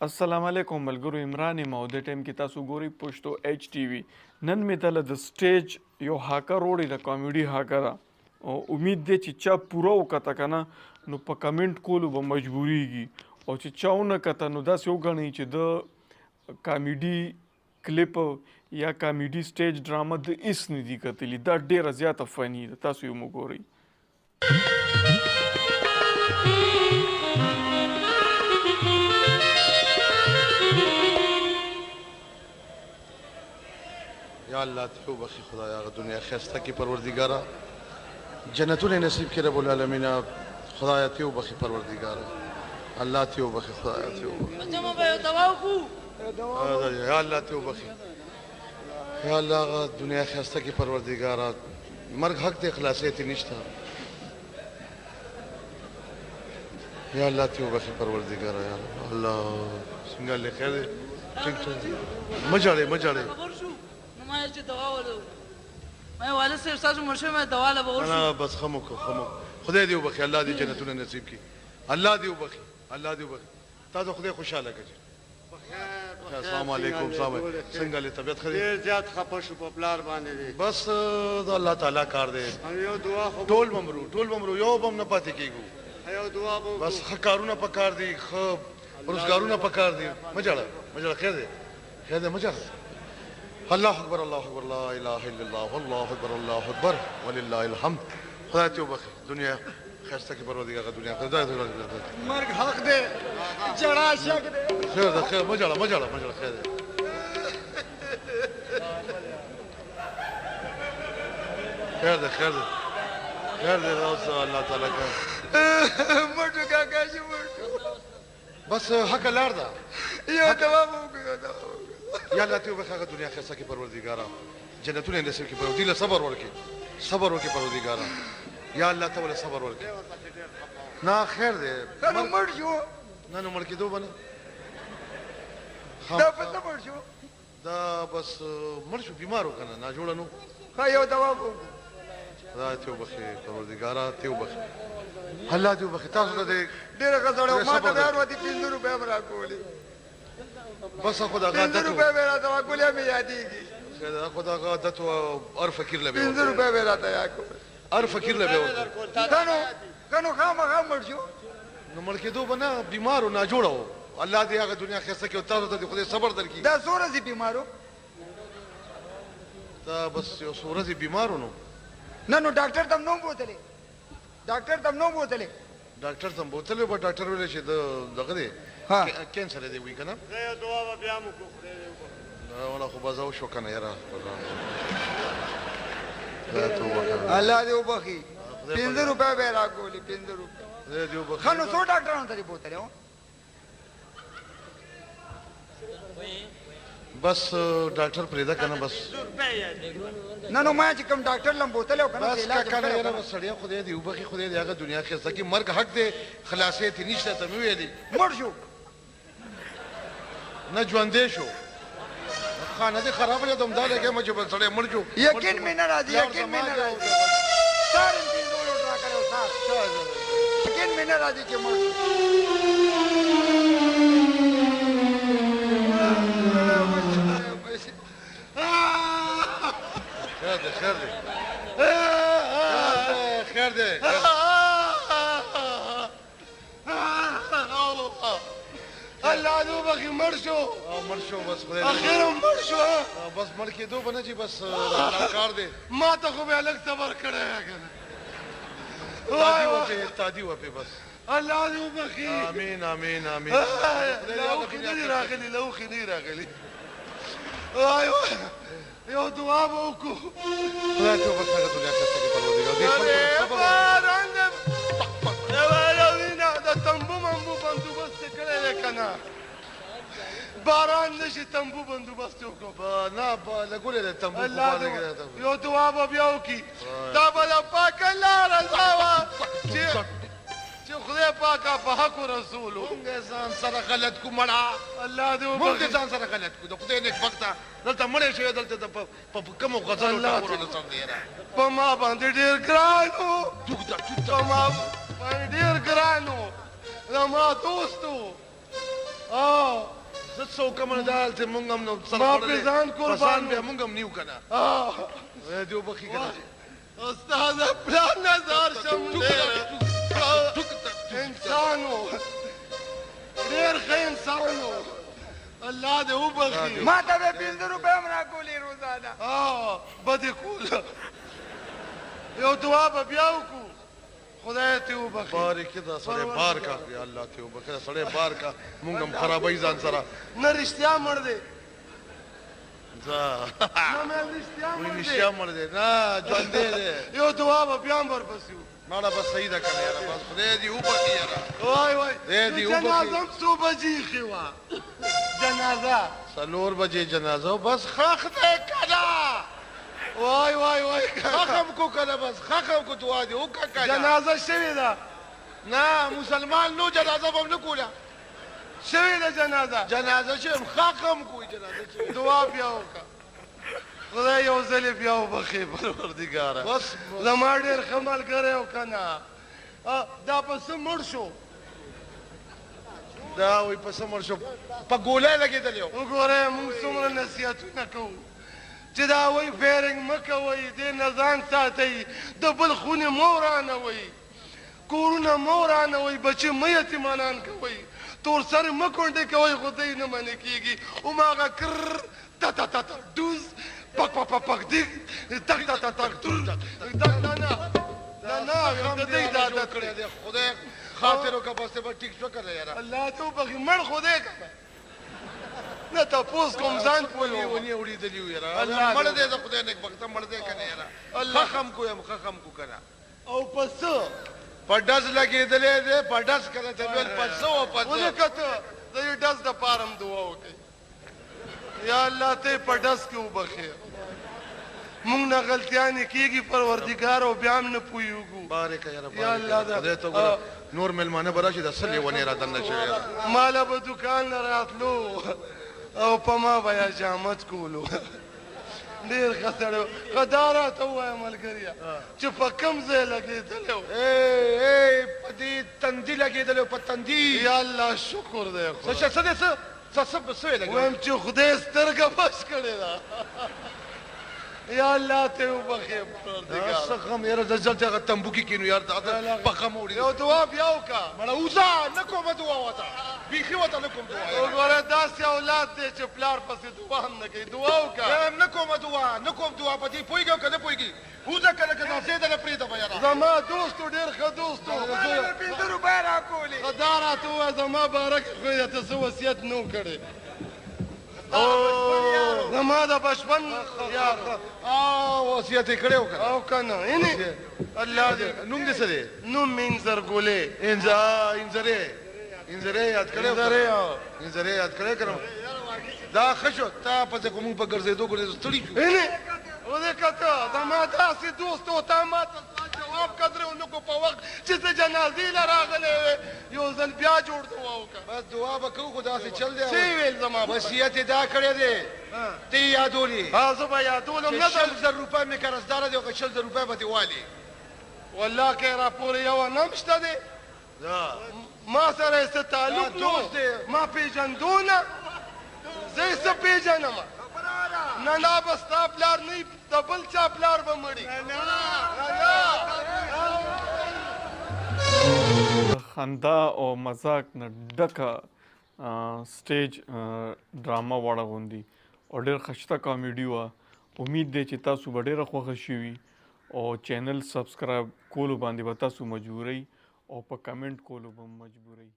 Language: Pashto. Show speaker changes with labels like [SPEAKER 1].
[SPEAKER 1] السلام علیکم ملګرو، عمران یم او د ټایم کې تاسو ګورئ پښتو ایچ ټي وي. نن مې تله د سټیج یو هاکر وړی د کامیډي هاکر او امید دی چې چا پوره وکته که نه نو په کمنټ کولو به مجبوریږي او چې چا ونه کته نو داسې وګڼئ چې د کامیډي کلیپ یا کامیډي سټیج ډرامه د هیڅ نه دي کتلي. دا ډېره زیاته فني ده، تاسو یې وګورئ.
[SPEAKER 2] یا الله ته وبخي خدایا هغه دنیا ښایسته کړي پروردګاره، جنتونه نصیب کړي رب العالمین. خدایا ته وبخي پروردګاره، الله ته وبخي خدایا ته وبخي. یا الله ته وبخي، یا الله هغه دنیا ښایسته کړي پروردګاره. مرګ حق ته خلاصې ته نشته. یا الله ته وبخي پروردګاره، یا الله څنګه لیکه دې ټیک ټیک مجاړې
[SPEAKER 3] ما چې دوا ولو ما والد صاحب تاسو مرشه ما دوا له ورشو
[SPEAKER 2] انا بس خمک خدای دې وبخي، الله دې جنتونه نصیب کړي، الله دې وبخي، الله دې وبخي. تاسو خدای خوشاله کړي. السلام علیکم. السلام څنګه له طبيعت خدای
[SPEAKER 4] ډیر زیات خپه شو په پلار باندې.
[SPEAKER 2] بس د الله تعالی کار دی.
[SPEAKER 4] یو دعا خو
[SPEAKER 2] ټول ممرو یو بم نه پاتې کیږي.
[SPEAKER 4] یو دعا وو
[SPEAKER 2] بس خکارونه پکار دي، خب روزګارونه پکار دي. مجاله خیر دی مجاله. الله اکبر الله اکبر لا اله الا الله والله اکبر الله اکبر ولله الحمد. خدای ته وبخي، دنیا خسته کې پروردګار دنیا خدای ته
[SPEAKER 4] مرګ حق دی، جړا شک دی.
[SPEAKER 2] خیر ده خیر مجاله خیر ده. خیر ده اوس الله تعالی کا
[SPEAKER 4] مټو کاکا شي مټو
[SPEAKER 2] بس حق لار ده.
[SPEAKER 4] یو دوا وو
[SPEAKER 2] یا الله ته وبخي هغه دنیا خسته کې پروردګار، جنتونه نصیب کړي پروردګار. صبر ورکړي پروردګار. یا الله ته ول صبر ورکړي. نه خیر دی
[SPEAKER 4] نو مړ شو.
[SPEAKER 2] نه نو مړ کېدو بنه
[SPEAKER 4] دا پته مړ شو.
[SPEAKER 2] دا بس مړ شو، بیمار وکنه نه جوړ نو.
[SPEAKER 4] ها یو دوا وو.
[SPEAKER 2] خدای ته وبخي پروردګار، ته وبخي، الله دې وبخي. تاسو ته
[SPEAKER 4] ډېر غزړو ما ته بیا ورته 500 روپیا برا کولې.
[SPEAKER 2] بس خدا غاده
[SPEAKER 4] 500 روپیا برا دوا کولې مې یادېږي.
[SPEAKER 2] خدا غاده تو اور فقیر لبه
[SPEAKER 4] 500 روپیا برا ته یا کو
[SPEAKER 2] اور فقیر لبه
[SPEAKER 4] کنو خامخا مړ شو.
[SPEAKER 2] نو مړ کېدو بنه بیمار او نه جوړو. الله دې هغه دنیا خسته کې او تاسو ته خدای صبر درکړي.
[SPEAKER 4] دا سوره سي بیمارو
[SPEAKER 2] دا بس یو سوره سي بیمارو نو
[SPEAKER 4] نو ډاکټر تم نو بوتلې ډاکټر تم بوتلې په ډاکټر ویل چې دغه دی کینسر دی وی کنه. زه دعا بیا مو کو
[SPEAKER 2] نه ولا خو بازاو شو کنه یاره.
[SPEAKER 4] الله دې وبخي 500 روپیا به را کولې 500 روپیا
[SPEAKER 2] زه دې وبخي.
[SPEAKER 4] خانو څو ډاکټرانو ته بوتلې و
[SPEAKER 2] بس ډاکټر پرېدا کنه بس
[SPEAKER 4] نو ما چې کوم ډاکټر لم بوتلې کنه
[SPEAKER 2] بس
[SPEAKER 4] علاج
[SPEAKER 2] کنه یاره بس سړیا خدای دې وبخي، خدای دې هغه دنیا خسته کې مرګ حق دی، خلاصې ته نشته. ته مې ویلي
[SPEAKER 4] مړ شو
[SPEAKER 2] نه ژوندې شو. خانه دې خراب له دوم داله کې مې چې بل سړی مړ شو.
[SPEAKER 4] یقین مې نه راځي سار دې ډول ډرا کړو سار یقین مې نه راځي چې مړ
[SPEAKER 2] خیر دی
[SPEAKER 4] الله دې وبخي مړ شو
[SPEAKER 2] بس خدای
[SPEAKER 4] اخیرا مړ شو.
[SPEAKER 2] بس مړ کېدو به نه چې بس کار دی.
[SPEAKER 4] ما ته خو به الګ صبر کړی کنه.
[SPEAKER 2] تادي وپې بس.
[SPEAKER 4] الله دې وبخي.
[SPEAKER 2] امين
[SPEAKER 4] لوخي راغلي ايوه یو دعا وکړو.
[SPEAKER 2] خدای ته وبخي هغه دنیا خسته کې پروردګار
[SPEAKER 4] د تنبو منبو بندوبست کړی دی کنه. باران نشي تنبو بندوبست وکړو.
[SPEAKER 2] نه لګولې دی تنبو.
[SPEAKER 4] یو دعا به بیا وکړي. دا به د پاکه لاره زاوه چې خدای پاکه په حق رسولو
[SPEAKER 2] مونږ ځان سره غلط کو مړه.
[SPEAKER 4] الله دې
[SPEAKER 2] مونږ ځان سره غلط کو. د خدای نیک وخته دلته مړی شوی، دلته په کومو غزلو ټاکورو سم دی.
[SPEAKER 4] په ما باندې ډېر ګران و. په ما باندې ډېر ګران و. زما دوست و.
[SPEAKER 2] سو کمن دال ته مونږ هم نو سره
[SPEAKER 4] ما
[SPEAKER 2] خوړلې.
[SPEAKER 4] په ځان قربان
[SPEAKER 2] پسان بیا مونږ هم نیو کنه دې وبخي کنه
[SPEAKER 4] استاد پلان نظر شم انسانو ډېر ښه انسانو الله دې وبخي ما ته به 15 روپۍ هم راکولې روزانه بدې کوله یو دعا به بیا وکړو خدای ته وبخي
[SPEAKER 2] بارک دا سړی بار کا یا الله ته وبخي سړی بار کا مونږ هم خرابای ځان سره
[SPEAKER 4] نه رښتیا مړ دی
[SPEAKER 2] ځه
[SPEAKER 4] نه مې رښتیا
[SPEAKER 2] وای
[SPEAKER 4] مړ دی
[SPEAKER 2] نشیا مړ دی نه ژوندی دی
[SPEAKER 4] یو دعا به بیا هم ورپسې وکړو
[SPEAKER 2] ماړه بس صحیح ده کنه یاره بس خدای دې وبخي یاره
[SPEAKER 4] وای وای
[SPEAKER 2] دې دې وبخي
[SPEAKER 4] جنازه هم څو بجې ایښې وه جنازه
[SPEAKER 2] 4 بجې جنازه بس خاخ دی کنه
[SPEAKER 4] وای وای وای
[SPEAKER 2] خخم کو کنه بس خخم کو دعا دې وکړه کنه
[SPEAKER 4] جنازه شوې ده
[SPEAKER 2] نه مسلمان نو جنازه به هم نه کوله
[SPEAKER 4] شوې ده
[SPEAKER 2] جنازه چې خخم کوی جنازه چې
[SPEAKER 4] دعا بیا وکړه خدای یو ځلې بیا وبخي پروردګاره
[SPEAKER 2] بس
[SPEAKER 4] زما ډېر ښه ملګری و که نه دا پسه مړ شو
[SPEAKER 2] دا وایي پسه مړ شو په ګولۍ لګېدلی و
[SPEAKER 4] وګورئ موږ څومره نصیحتونه کوو چې دا وایي فیرنګ مه کوئ دې نه ځان ساتئ د بل خونې مه ورانوئ کورونه مه ورانوئ بچي مه یتیمانان کوئ تور سر مه کونډې کوئ خو دی نه منې کېږي هماغه کر تا تا تا تا ډوز پک پک پک پک دیګ تک تا تا تک ډوز نه د دې د عادت
[SPEAKER 2] کړی دی خدای خاطر وکړه بس به ټیک شو کنه یاره
[SPEAKER 4] الله ته وبخي مړ خدای که نه تپوس کوم ځان پوه
[SPEAKER 2] ونی وړېدلي وو یاره
[SPEAKER 4] الله
[SPEAKER 2] مړ دی د خدای نیک بخته مړ دی کنه یاره خخم کو یم خخم کو کنه
[SPEAKER 4] او پسه
[SPEAKER 2] په ډز لګېدلی دی په ډز کنه ته ویل پسه و پسه
[SPEAKER 4] ولې کته د یو ډز د پاره هم دعا وکړئ یا الله ته یې په ډز کې وبخې مونږ نه غلطیانې کېږي پروردګار او بیا هم نه پوهېږو
[SPEAKER 2] بارک یاره
[SPEAKER 4] یا الله دا
[SPEAKER 2] خدای ته وګوره نور مېلمانه به راشي د څه لیونې را دننه شوې یاره
[SPEAKER 4] ماله به دوکان نه راتلو او په ما به یا جامت کولو ډېر ښه سړی و ښه دا راته ووایه ملګریه چې په کوم ځای لګېدلی و
[SPEAKER 2] په دې تندي لګېدلی و په تندي
[SPEAKER 4] یا الله شکر دی
[SPEAKER 2] څه دی څه ویې لګېدلی
[SPEAKER 4] وایم چې خدای سترګه بس کړې ده یا الله ته وبخې پروردګار
[SPEAKER 2] څه غم یاره زه دلته هغه تمبو کې کینو یار په غم وړي
[SPEAKER 4] یو دعا بیا وکړه
[SPEAKER 2] مړه اوځه نه کومه دعا وته بیخي وته نه کوم دعا
[SPEAKER 4] وګوره داسې اولاد دی چې پلار پسې دعا هم نه کوي دعا وکړه
[SPEAKER 2] نه کومه دعا نه کوم دعا په دې پوهېږي او که نه پوهېږي اوځه کله که داسې ده نه پرېږده به یاره
[SPEAKER 4] زما دوست و ډېر ښه دوست و 15 روپۍ راکولې دا راته ووایه زما باره کې خو یې ته څه وصیت نه و کړی زما د بچپن یار
[SPEAKER 2] وصیت یې کړی و که
[SPEAKER 4] او که نه اینې الله دې
[SPEAKER 2] نوم دې څه دی
[SPEAKER 4] نوم مې انځرګلې
[SPEAKER 2] انځرې یاد کړی انځرې یاد کړی که نه دا ښه شو تا پسې خو مونږ په ګرځېدو ستړي شو
[SPEAKER 4] اینې ولې کته زما داسې دوست و تا ما ته جواب قدرې ونه کړو په وخت چې ته جنازې له راغلی وې یو ځل بیا جوړ دعا وکړه
[SPEAKER 2] بس دعا به کوو خو داسې چل دی
[SPEAKER 4] څه یې ویل زما
[SPEAKER 2] وصیت یې دا کړی دی ته یې یادولې
[SPEAKER 4] زه به یادولم نه
[SPEAKER 2] 100,000 روپۍ مې قرضداره دی او که 100,000 روپۍ به دې والي
[SPEAKER 4] والله که یې راپورې یوه نه هم شته دی ما سره یې څه تعلق نه ما پېژندو نه زه یې څه پېژنم نه نه به ستا پلار نه وي د بل چا پلار به مړي
[SPEAKER 1] خندا او مزاق نه ډکه سټیج ډرامه واړه غوندي او ډېر خشته کامیډي وه امید دی چې تاسو به ډېره خوښه شوي او چینل سبسکرایب کولو باندې به تاسو مجبورئ او په کمنټ کولو به مجبورئ